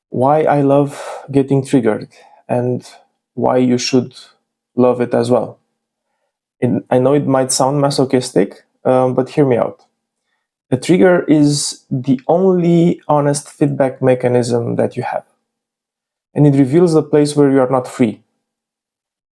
why I love getting triggered and why you should love it as well. I know it might sound masochistic, but hear me out. A trigger is the only honest feedback mechanism that you have. And it reveals the place where you are not free.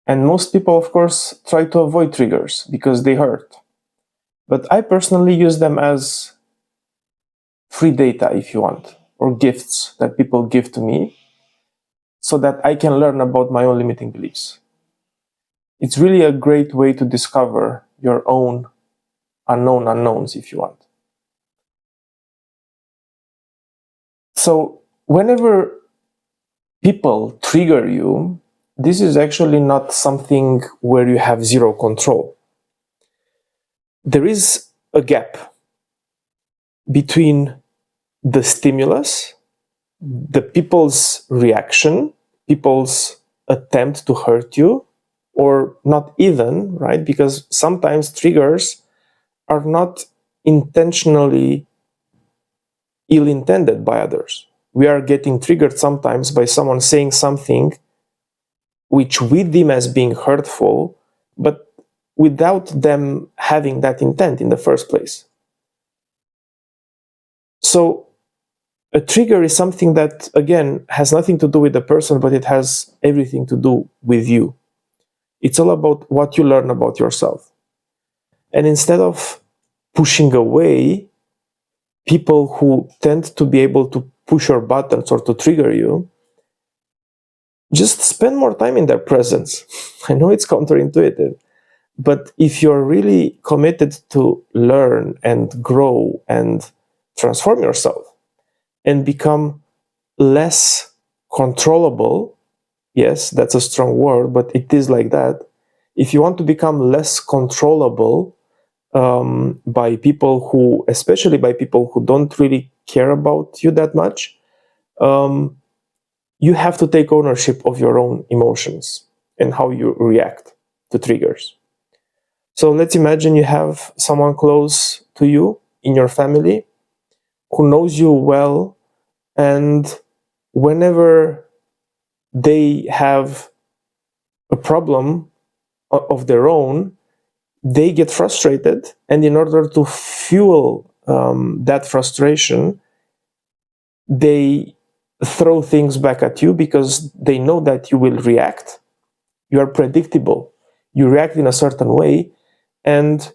And most people, of course, try to avoid triggers because they hurt. But I personally use them as free data, if you want, or gifts that people give to me so that I can learn about my own limiting beliefs. It's really a great way to discover your own unknown unknowns, if you want. So whenever people trigger you, this is actually not something where you have zero control. There is a gap between the stimulus, the people's reaction, people's attempt to hurt you, or not even, right? Because sometimes triggers are not intentionally ill-intended by others. We are getting triggered sometimes by someone saying something which we deem as being hurtful, but without them having that intent in the first place. So a trigger is something that, again, has nothing to do with the person, but it has everything to do with you. It's all about what you learn about yourself. And instead of pushing away people who tend to be able to push your buttons or to trigger you, just spend more time in their presence. I know it's counterintuitive, but if you're really committed to learn and grow and transform yourself and become less controllable, yes, that's a strong word, but it is like that. If you want to become less controllable by people who, especially by people who don't really care about you that much, you have to take ownership of your own emotions and how you react to triggers. So let's imagine you have someone close to you in your family who knows you well, and whenever they have a problem of their own, they get frustrated, and in order to fuel that frustration, they throw things back at you because they know that you will react. You are predictable. You react in a certain way, and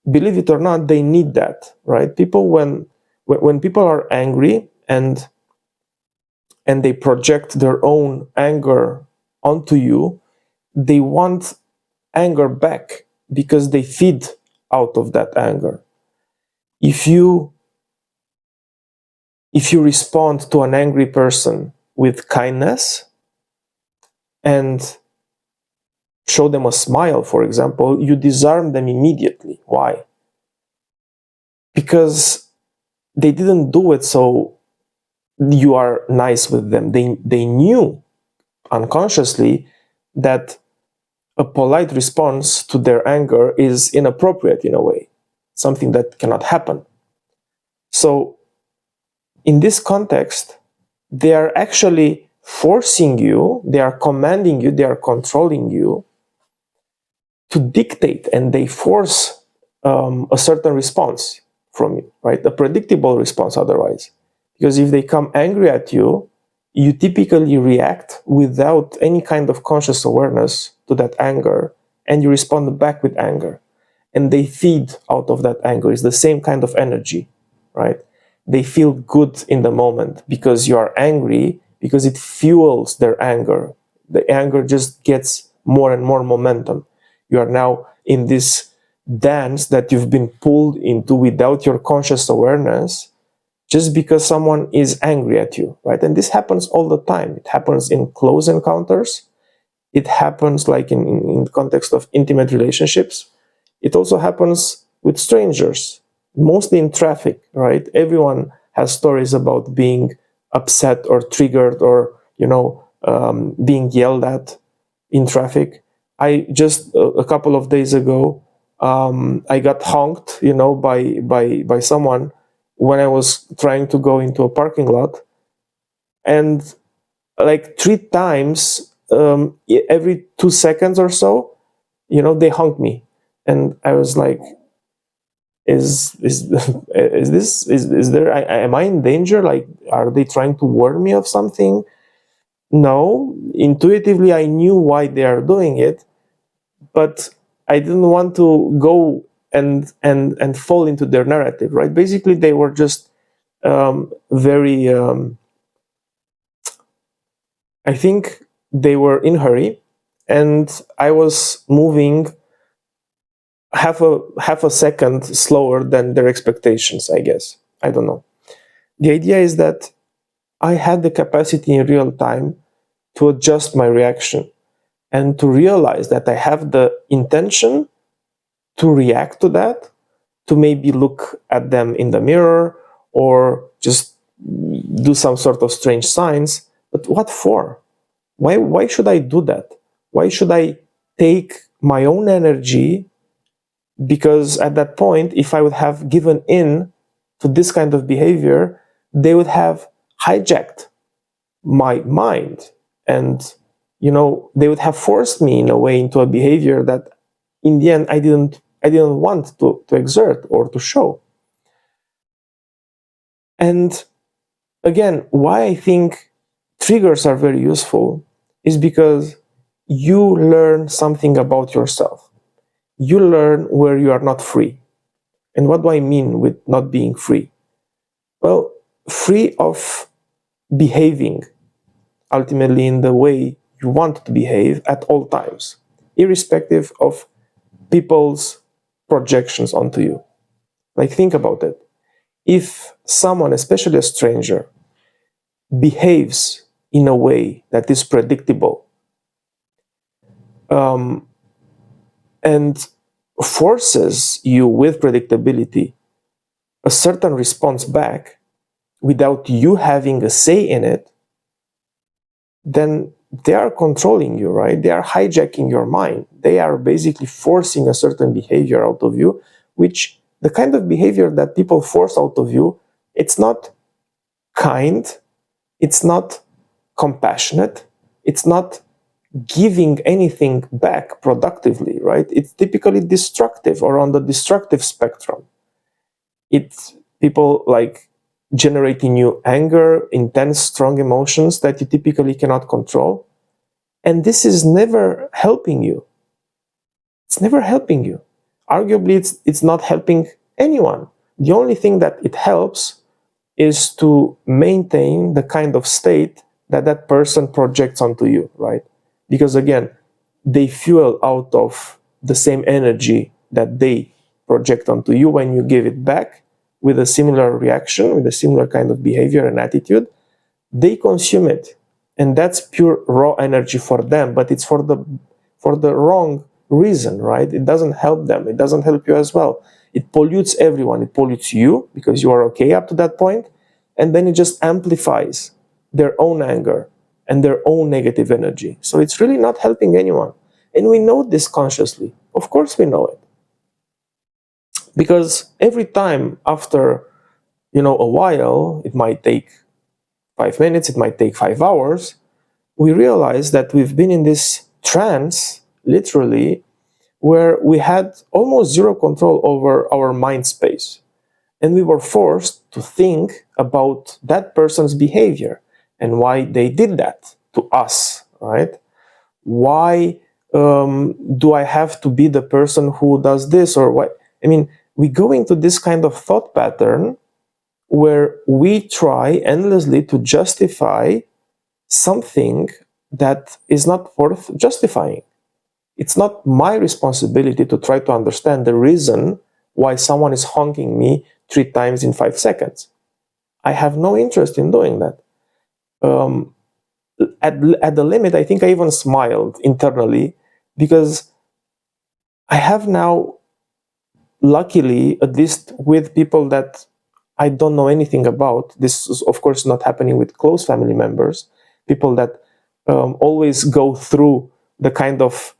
believe it or not, they need that, right? People, when people are angry and they project their own anger onto you, they want anger back because they feed out of that anger. If you respond to an angry person with kindness and show them a smile, for example, you disarm them immediately. Why? Because they didn't do it so you are nice with them. They knew unconsciously that a polite response to their anger is inappropriate in a way, something that cannot happen. So in this context, they are actually forcing you, they are commanding you, they are controlling you to dictate, and they force a certain response from you, right? A predictable response otherwise. Because if they come angry at you, you typically react without any kind of conscious awareness to that anger, and you respond back with anger. And they feed out of that anger. It's the same kind of energy, right? They feel good in the moment because you are angry, because it fuels their anger. The anger just gets more and more momentum. You are now in this dance that you've been pulled into without your conscious awareness, just because someone is angry at you, right? And this happens all the time. It happens in close encounters. It happens like in the context of intimate relationships. It also happens with strangers, mostly in traffic, right? Everyone has stories about being upset or triggered or, being yelled at in traffic. I just a couple of days ago, I got honked, by someone when I was trying to go into a parking lot, and like 3 times every 2 seconds or so, they honked me, and I was like, is is this is there am I in danger? Like, are they trying to warn me of something? No, intuitively I knew why they are doing it, but I didn't want to go and fall into their narrative, right? Basically, they were just very. I think they were in hurry, and I was moving half a second slower than their expectations, I guess. I don't know. The idea is that I had the capacity in real time to adjust my reaction and to realize that I have the intention to react to that, to maybe look at them in the mirror or just do some sort of strange signs. But what for? Why should I do that? Why should I take my own energy? Because at that point, if I would have given in to this kind of behavior, they would have hijacked my mind, and they would have forced me in a way into a behavior that in the end I didn't want to exert or to show. And again, why I think triggers are very useful is because you learn something about yourself. You learn where you are not free. And what do I mean with not being free? Well, free of behaving ultimately in the way you want to behave at all times, irrespective of people's projections onto you. Like, think about it. If someone, especially a stranger, behaves in a way that is predictable, um, and forces you with predictability a certain response back without you having a say in it, then they are controlling you, right? They are hijacking your mind. They are basically forcing a certain behavior out of you, which the kind of behavior that people force out of you, it's not kind, it's not compassionate, it's not giving anything back productively, right? It's typically destructive or on the destructive spectrum. It's people like generating you anger, intense, strong emotions that you typically cannot control. And this is never helping you. It's never helping you. Arguably, it's not helping anyone. The only thing that it helps is to maintain the kind of state that that person projects onto you, right? Because again, they fuel out of the same energy that they project onto you. When you give it back with a similar reaction, with a similar kind of behavior and attitude, they consume it. And that's pure raw energy for them, but it's for the wrong reason, right? It doesn't help them. It doesn't help you as well. It pollutes everyone. It pollutes you because you are okay up to that point, and then it just amplifies their own anger and their own negative energy. So it's really not helping anyone. And we know this consciously. Of course we know it. Because every time after, a while, it might take 5 minutes, it might take 5 hours, we realize that we've been in this trance, literally, where we had almost zero control over our mind space. And we were forced to think about that person's behavior and why they did that to us, right? Why do I have to be the person who does this, or what? I mean, we go into this kind of thought pattern where we try endlessly to justify something that is not worth justifying. It's not my responsibility to try to understand the reason why someone is honking me 3 times in 5 seconds. I have no interest in doing that. At the limit, I think I even smiled internally because I have now, luckily, at least with people that I don't know anything about, this is of course not happening with close family members, people that always go through the kind of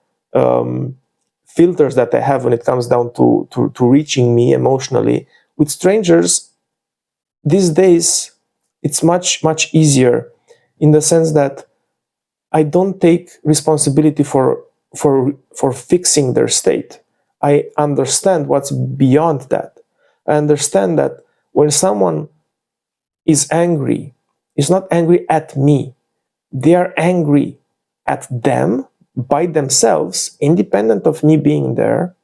filters that I have when it comes down to reaching me emotionally. With strangers, these days, it's much, much easier in the sense that I don't take responsibility for fixing their state. I understand what's beyond that. I understand that when someone is angry, is not angry at me. They are angry at them by themselves, independent of me being there.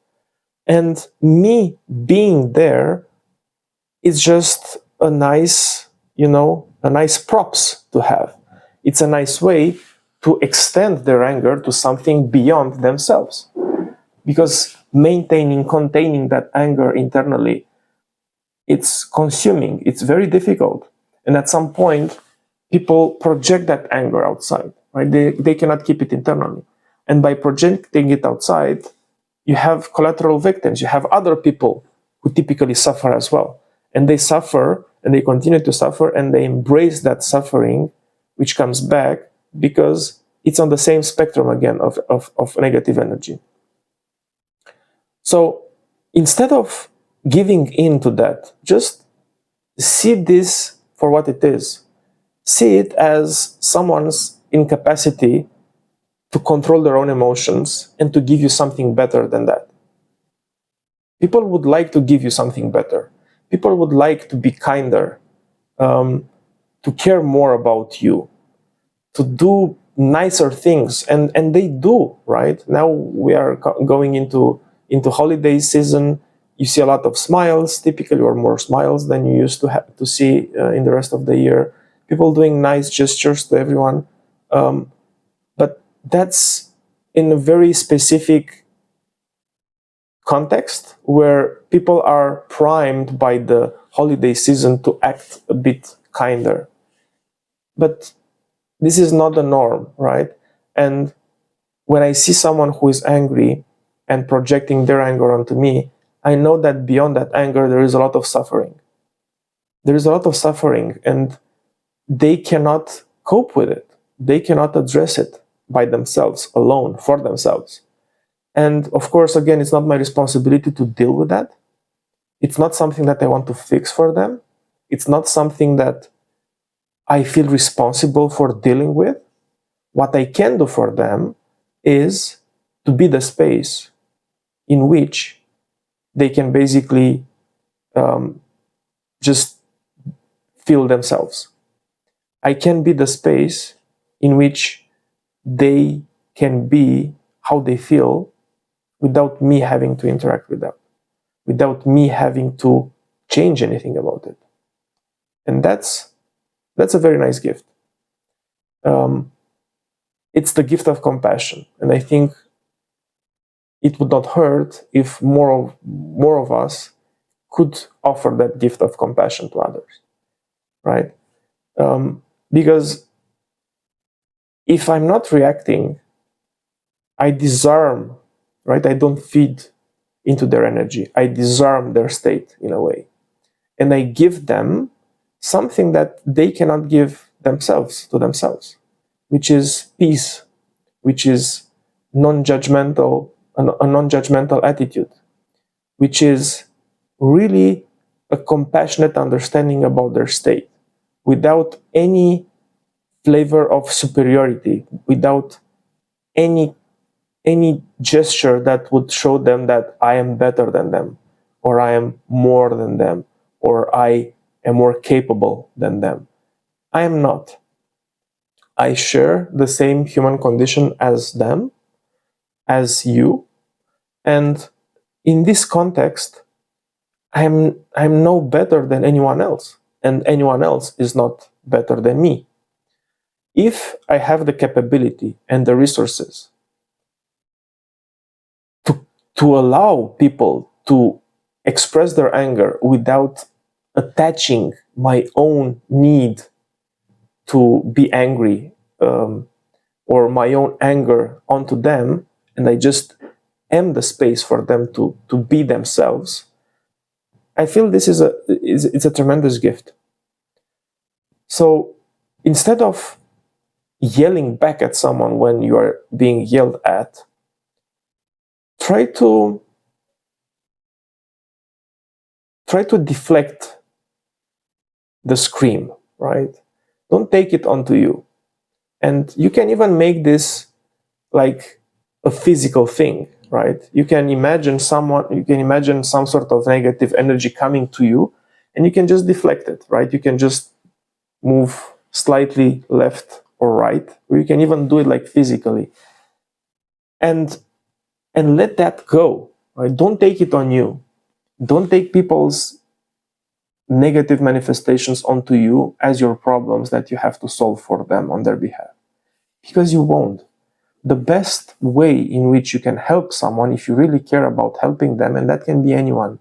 And me being there is just a nice, a nice props to have. It's a nice way to extend their anger to something beyond themselves. Because containing that anger internally, it's consuming, it's very difficult. And at some point, people project that anger outside, right? They cannot keep it internally. And by projecting it outside, you have collateral victims. You have other people who typically suffer as well. And they suffer and they continue to suffer and they embrace that suffering, which comes back because it's on the same spectrum again of negative energy. So instead of giving in to that, just see this for what it is. See it as someone's incapacity to control their own emotions and to give you something better than that. People would like to give you something better. People would like to be kinder, to care more about you, to do nicer things, and they do, right? Now we are going into holiday season. You see a lot of smiles, typically, or more smiles than you used to have to see in the rest of the year. People doing nice gestures to everyone, but that's in a very specific context where people are primed by the holiday season to act a bit kinder. But this is not the norm, right? And when I see someone who is angry and projecting their anger onto me, I know that beyond that anger, there is a lot of suffering. There is a lot of suffering, and they cannot cope with it. They cannot address it by themselves, alone, for themselves. And of course, again, it's not my responsibility to deal with that. It's not something that I want to fix for them. It's not something that I feel responsible for dealing with. What I can do for them is to be the space in which they can basically just feel themselves. I can be the space in which they can be how they feel without me having to interact with them, without me having to change anything about it. And that's a very nice gift. It's the gift of compassion, and I think it would not hurt if more of us could offer that gift of compassion to others, right? Because if I'm not reacting, I disarm, right? I don't feed into their energy. I disarm their state in a way. And I give them something that they cannot give themselves to themselves, which is peace, which is a non-judgmental attitude, which is really a compassionate understanding about their state, without any flavor of superiority, without any gesture that would show them that I am better than them, or I am more than them, or I am more capable than them. I am not. I share the same human condition as them, as you, and in this context, I'm no better than anyone else, and anyone else is not better than me. If I have the capability and the resources to allow people to express their anger without attaching my own need to be angry, or my own anger onto them, and I just am the space for them to be themselves, I feel this is it's a tremendous gift. So instead of yelling back at someone when you are being yelled at, try to deflect the scream, right? Don't take it onto you. And you can even make this like a physical thing, right? You can imagine some sort of negative energy coming to you, and you can just deflect it, right? You can just move slightly left or right, or you can even do it like physically. And let that go, right? Don't take it on you. Don't take people's negative manifestations onto you as your problems that you have to solve for them on their behalf, because you won't. The best way in which you can help someone, if you really care about helping them, and that can be anyone,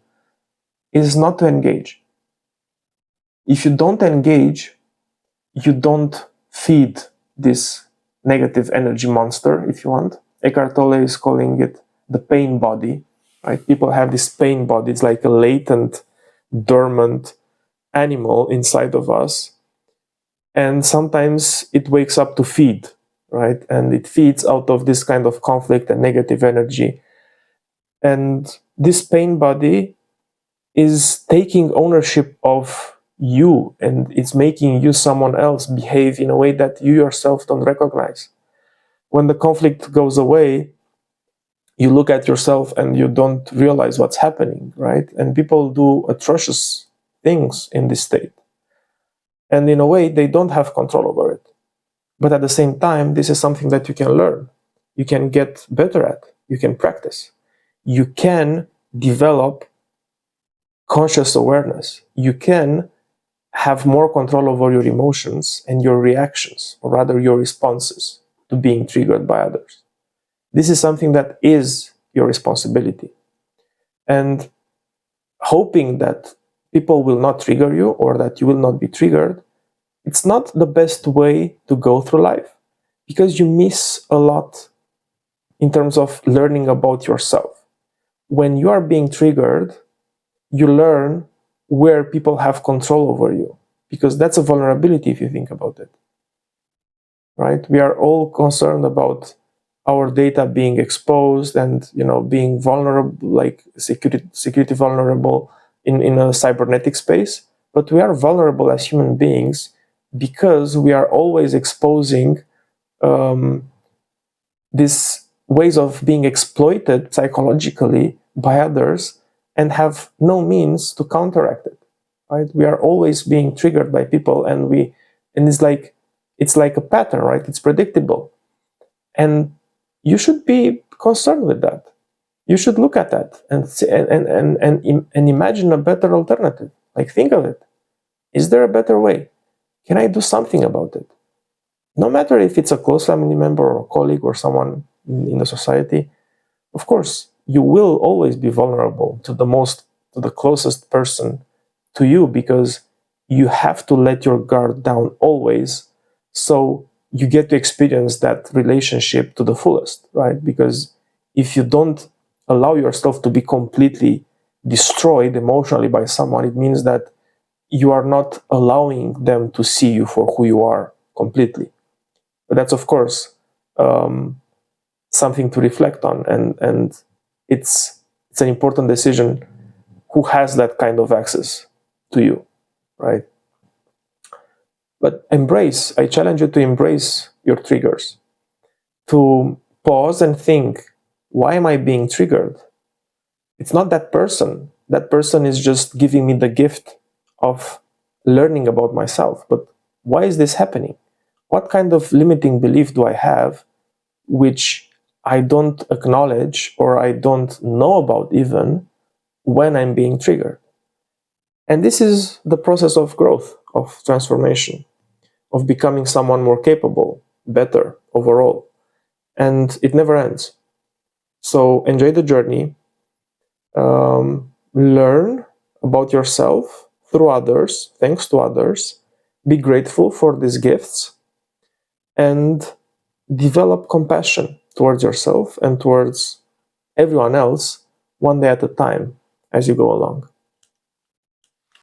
is not to engage. If you don't engage, you don't feed this negative energy monster, if you want. Eckhart Tolle is calling it the pain body, right? People have this pain body. It's like a latent, dormant animal inside of us. And sometimes it wakes up to feed, right? And it feeds out of this kind of conflict and negative energy. And this pain body is taking ownership of you, and it's making you someone else behave in a way that you yourself don't recognize. When the conflict goes away, you look at yourself and you don't realize what's happening, right? And people do atrocious things in this state. And in a way, they don't have control over it. But at the same time, this is something that you can learn. You can get better at. You can practice. You can develop conscious awareness. You can have more control over your emotions and your reactions, or rather your responses to being triggered by others. This is something that is your responsibility. And hoping that people will not trigger you or that you will not be triggered, it's not the best way to go through life, because you miss a lot in terms of learning about yourself. When you are being triggered, you learn where people have control over you, because that's a vulnerability if you think about it, right? We are all concerned about our data being exposed and, being vulnerable, like security vulnerable in a cybernetic space. But we are vulnerable as human beings because we are always exposing these ways of being exploited psychologically by others and have no means to counteract it, right? We are always being triggered by people, and it's like a pattern, right? It's predictable. And you should be concerned with that. You should look at that and imagine a better alternative. Like, think of it. Is there a better way? Can I do something about it? No matter if it's a close family member or a colleague or someone in the society, of course, you will always be vulnerable to the closest person to you, because you have to let your guard down always, so you get to experience that relationship to the fullest, right? Because if you don't allow yourself to be completely destroyed emotionally by someone, it means that you are not allowing them to see you for who you are completely. But that's, of course, something to reflect on, and it's an important decision who has that kind of access to you, right? But I challenge you to embrace your triggers, to pause and think, why am I being triggered? It's not that person. That person is just giving me the gift of learning about myself. But why is this happening? What kind of limiting belief do I have which I don't acknowledge or I don't know about even when I'm being triggered? And this is the process of growth, of transformation, of becoming someone more capable, better overall. And it never ends. So enjoy the journey, learn about yourself through others, thanks to others, be grateful for these gifts, and develop compassion towards yourself and towards everyone else, one day at a time, as you go along.